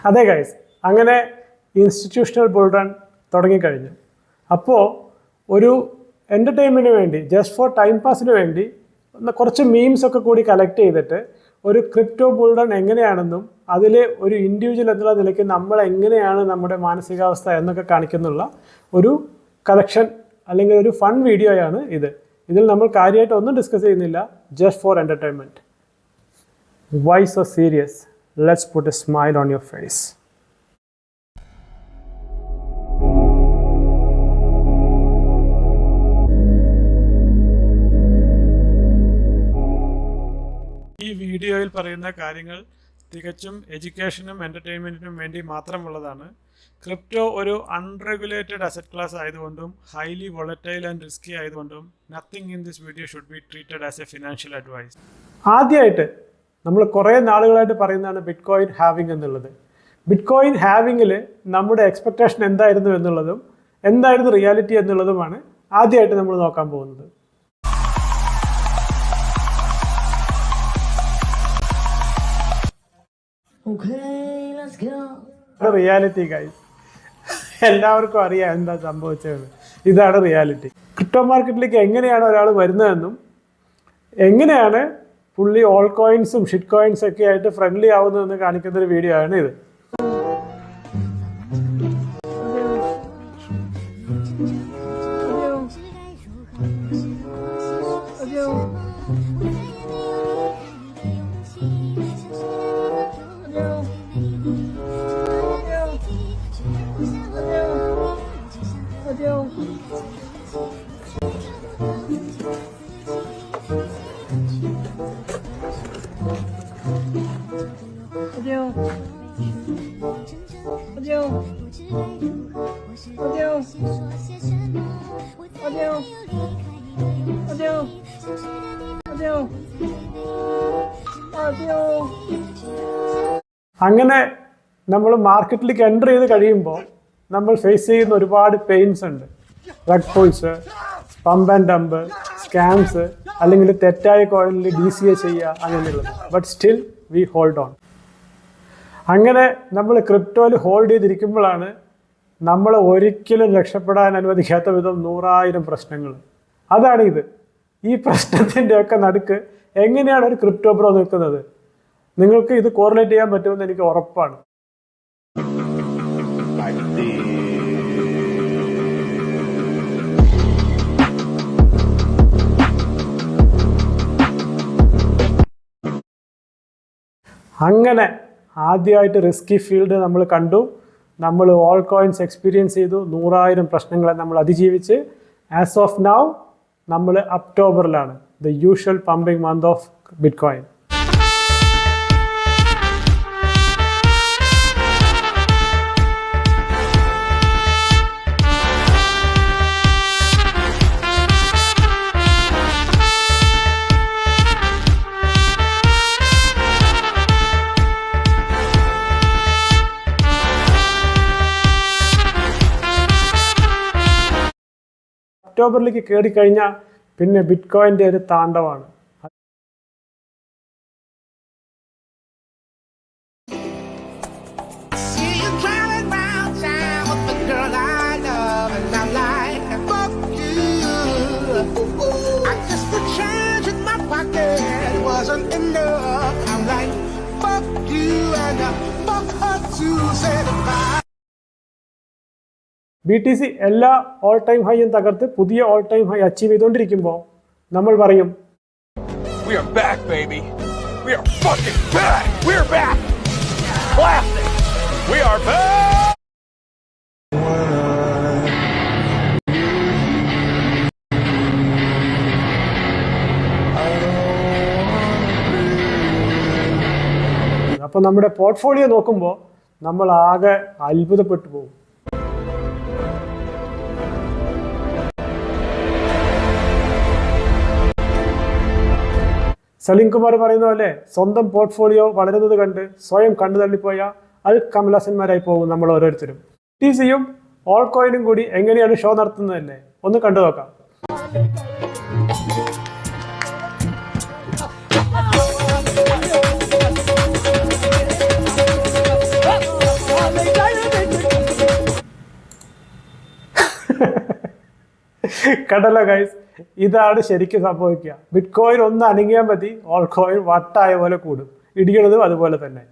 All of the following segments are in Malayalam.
അതെ ഗൈസ്, അങ്ങനെ ഇൻസ്റ്റിറ്റ്യൂഷണൽ ബുൾ റൺ തുടങ്ങിക്കഴിഞ്ഞു. അപ്പോൾ ഒരു എൻ്റർടൈൻമെൻറ്റിന് വേണ്ടി, ജസ്റ്റ് ഫോർ ടൈം പാസിന് വേണ്ടി കുറച്ച് മീംസ് ഒക്കെ കൂടി കളക്ട് ചെയ്തിട്ട് ഒരു ക്രിപ്റ്റോ ബുൾ റൺ എങ്ങനെയാണെന്നും അതിൽ ഒരു ഇൻഡിവിജ്വൽ എന്നുള്ള നിലയ്ക്ക് നമ്മൾ എങ്ങനെയാണ് നമ്മുടെ മാനസികാവസ്ഥ എന്നൊക്കെ കാണിക്കുന്നുള്ള ഒരു കളക്ഷൻ അല്ലെങ്കിൽ ഒരു ഫൺ വീഡിയോയാണ് ഇത്. ഇതിൽ നമ്മൾ കാര്യമായിട്ട് ഒന്നും ഡിസ്കസ് ചെയ്യുന്നില്ല, just for entertainment. Why so serious? Let's put a smile on your face. ഈ വീഡിയോയിൽ പറയുന്ന കാര്യങ്ങൾ തികച്ചും എഡ്യൂക്കേഷനും എൻ്റർടൈൻമെൻറ്റിനും വേണ്ടി മാത്രമുള്ളതാണ്. ക്രിപ്റ്റോ ഒരു അൺറെഗുലേറ്റഡ് അസറ്റ് ക്ലാസ് ആയതുകൊണ്ടും ഹൈലി വോളറ്റൈൽ ആൻഡ് റിസ്കി ആയതുകൊണ്ടും nothing in this video should be treated as a financial advice. ആദ്യമായിട്ട് നമ്മൾ കുറേ നാളുകളായിട്ട് പറയുന്നതാണ് ബിറ്റ് കോയിൻ ഹാവിങ് എന്നുള്ളത്. ബിറ്റ് കോയിൻ ഹാവിങ്ങിൽ നമ്മുടെ എക്സ്പെക്റ്റേഷൻ എന്തായിരുന്നു എന്നുള്ളതും എന്തായിരുന്നു റിയാലിറ്റി എന്നുള്ളതുമാണ് ആദ്യമായിട്ട് നമ്മൾ നോക്കാൻ പോകുന്നത്. റിയാലിറ്റി ഗൈസ്, എല്ലാവർക്കും അറിയാം എന്താ സംഭവിച്ചത്. ഇതാണ് റിയാലിറ്റി. ക്രിപ്റ്റോ മാർക്കറ്റിലേക്ക് എങ്ങനെയാണ് ഒരാൾ വരുന്നതെന്നും എങ്ങനെയാണ് പുള്ളി ഓൾ കോയിൻസും ഷിറ്റ് കോയിൻസും ഒക്കെ ആയിട്ട് ഫ്രണ്ട്ലി ആവുന്നതെന്ന് കാണിക്കുന്ന ഒരു വീഡിയോ ആണ് ഇത്. അങ്ങനെ നമ്മൾ മാർക്കറ്റിലേക്ക് എൻ്റർ ചെയ്ത് കഴിയുമ്പോൾ നമ്മൾ ഫേസ് ചെയ്യുന്ന ഒരുപാട് പെയിൻസ് ഉണ്ട്. Rug pulls, pump and dump, scams, അല്ലെങ്കിൽ തെറ്റായ കോയിനിൽ DCA ചെയ്യുക, അങ്ങനെയുള്ളത്. But still we hold on. അങ്ങനെ നമ്മൾ ക്രിപ്റ്റോയിൽ ഹോൾഡ് ചെയ്തിരിക്കുമ്പോഴാണ് നമ്മൾ ഒരിക്കലും രക്ഷപ്പെടാൻ അനുവദിക്കാത്ത വിധം 100,000 പ്രശ്നങ്ങൾ. അതാണ് ഇത്. ഈ പ്രശ്നത്തിൻ്റെയൊക്കെ നടുക്ക് എങ്ങനെയാണ് ഒരു ക്രിപ്റ്റോ ബ്രോ നിൽക്കുന്നത്? നിങ്ങൾക്ക് ഇത് കോറിലേറ്റ് ചെയ്യാൻ പറ്റുമെന്ന് എനിക്ക് ഉറപ്പാണ്. അങ്ങനെ ആദ്യമായിട്ട് റിസ്കി ഫീൽഡ് നമ്മൾ കണ്ടു. നമ്മൾ ഓൾ കോയിൻസ് എക്സ്പീരിയൻസ് ചെയ്തു. 100,000 പ്രശ്നങ്ങളെ നമ്മൾ അതിജീവിച്ച് ആസ് ഓഫ് നൗ നമ്മൾ ഒക്ടോബറിലാണ്, the usual pumping month of bitcoin. ഒക്ടോബറിലേക്ക് കയറി കഴിഞ്ഞാൽ പിന്നെ ബിറ്റ് കോയിൻ്റെ ഒരു താണ്ഡവമാണ്. BTC എല്ലാ ഓൾ ടൈം ഹൈയും തകർത്ത് പുതിയ ഓൾ ടൈം ഹൈ അച്ചീവ് ചെയ്തുകൊണ്ടിരിക്കുമ്പോൾ നമ്മൾ പറയും We are back, baby. We are fucking back. We are back. Classic. We are back. അപ്പോൾ നമ്മുടെ പോർട്ട്ഫോളിയോ നോക്കുമ്പോൾ നമ്മൾ ആകെ അത്ഭുതപ്പെട്ടു പോകും. സലീം കുമാർ പറയുന്ന പോലെ സ്വന്തം പോർട്ട്ഫോളിയോ വളരുന്നത് കണ്ട് സ്വയം കണ്ണു തള്ളിപ്പോയ കമലാസന്മാരായി പോകും നമ്മൾ ഓരോരുത്തരും. BTCയും ഓൾ കോയിനും കൂടി എങ്ങനെയാണ് ഷോ നടത്തുന്നതല്ലേ, ഒന്ന് കണ്ടു നോക്കാം. കണ്ടല്ലോ ഗൈസ്, ഇതാണ് ശരിക്കും സംഭവിക്കുക. ബിറ്റ് കോയിൻ ഒന്ന് അനങ്ങിയാൽ മതി, ഓൾ കോയിൻ വട്ടായ പോലെ കൂടും. ഇടിക്കുന്നതും അതുപോലെ തന്നെ.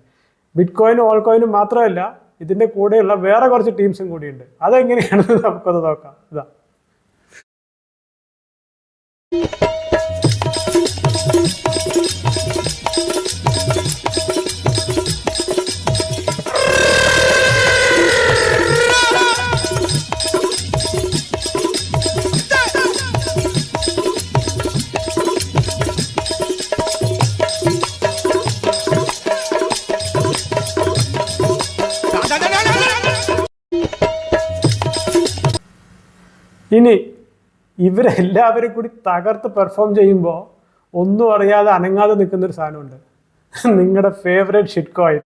ബിറ്റ് കോയിനും ഓൾ കോയിനും മാത്രമല്ല, ഇതിൻ്റെ കൂടെയുള്ള വേറെ കുറച്ച് ടീംസും കൂടിയുണ്ട്. അതെങ്ങനെയാണെന്ന് നമുക്കൊന്ന് നോക്കാം. ഇതാ, ഇനി ഇവരെല്ലാവരും കൂടി തകർത്ത് പെർഫോം ചെയ്യുമ്പോൾ ഒന്നും അറിയാതെ അനങ്ങാതെ നിൽക്കുന്നൊരു സാധനമുണ്ട്, നിങ്ങളുടെ favourite shit coin.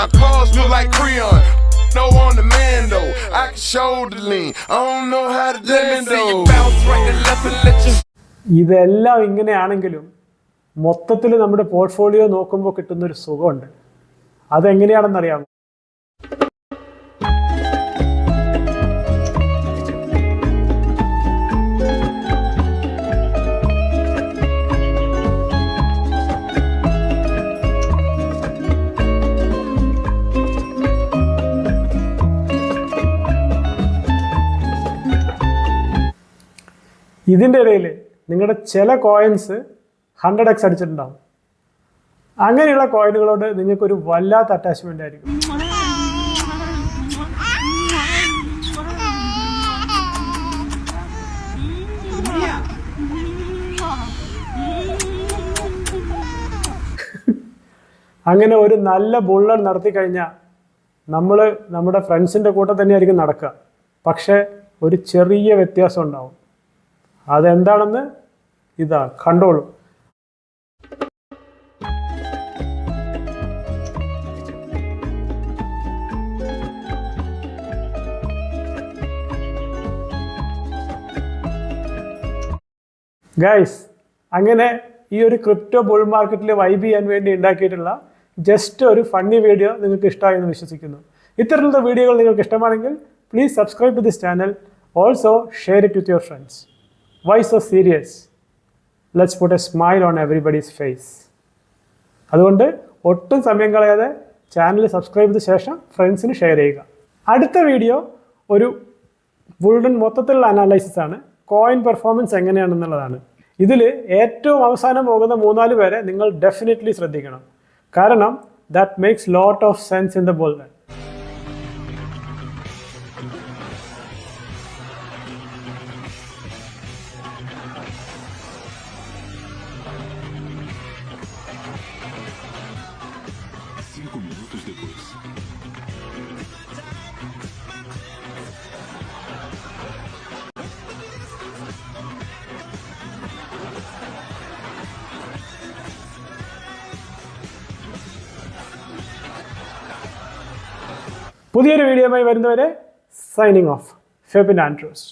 I cars look like Creon. No on the man though. I can shoulder lean. I don't know how to let me bounce right and left and let you. ഇതെല്ലാം ഇങ്ങനെയാണെങ്കിലും മൊത്തത്തിൽ നമ്മുടെ പോർട്ട്ഫോളിയോ നോക്കുമ്പോൾ കിട്ടുന്നൊരു സുഖമുണ്ട്. അതെങ്ങനെയാണെന്നറിയാമോ? ഇതിൻ്റെ ഇടയിൽ നിങ്ങളുടെ ചില കോയിൻസ് 100x അടിച്ചിട്ടുണ്ടാവും. അങ്ങനെയുള്ള കോയിനുകളോട് നിങ്ങൾക്കൊരു വല്ലാത്ത അറ്റാച്ച്മെൻ്റ് ആയിരിക്കും. അങ്ങനെ ഒരു നല്ല ബുള്ളൺ നടത്തി കഴിഞ്ഞാൽ നമ്മൾ നമ്മുടെ ഫ്രണ്ട്സിൻ്റെ കൂടെ തന്നെയായിരിക്കും നടക്കുക. പക്ഷേ ഒരു ചെറിയ വ്യത്യാസം ഉണ്ടാവും. അതെന്താണെന്ന് ഇതാ കണ്ടോളൂ. ഗൈസ്, അങ്ങനെ ഈ ഒരു ക്രിപ്റ്റോ ബുൾ മാർക്കറ്റിൽ വൈബ് ചെയ്യാൻ വേണ്ടി ഉണ്ടാക്കിയിട്ടുള്ള ജസ്റ്റ് ഒരു ഫണ്ണി വീഡിയോ നിങ്ങൾക്ക് ഇഷ്ടമായെന്ന് വിശ്വസിക്കുന്നു. ഇത്തരത്തിലുള്ള വീഡിയോകൾ നിങ്ങൾക്ക് ഇഷ്ടമാണെങ്കിൽ please subscribe to this channel. Also share it with your friends. Why so serious? Let's put a smile on everybody's face. അതുകൊണ്ട് ഒട്ടും സമയം കളയാതെ ചാനൽ സബ്സ്ക്രൈബ് ചെയ്ത ശേഷം ഫ്രണ്ട്സിന് ഷെയർ ചെയ്യുക. അടുത്ത വീഡിയോ ഒരു ബുൾറൺ മൊത്തത്തിലുള്ള അനാലിസിസ് ആണ്. കോയിൻ പെർഫോമൻസ് എങ്ങനെയാണെന്നുള്ളതാണ്. ഇതിൽ ഏറ്റവും അവസാനം പോകുന്ന 3-4 പേരെ നിങ്ങൾ ഡെഫിനറ്റ്ലി ശ്രദ്ധിക്കണം. കാരണം that makes lot of sense in the bull run. പുതിയൊരു വീഡിയോയുമായി വരുന്നവരെ സൈനിങ് ഓഫ്. ഫെബിൻ ആൻഡ്രൂസ്.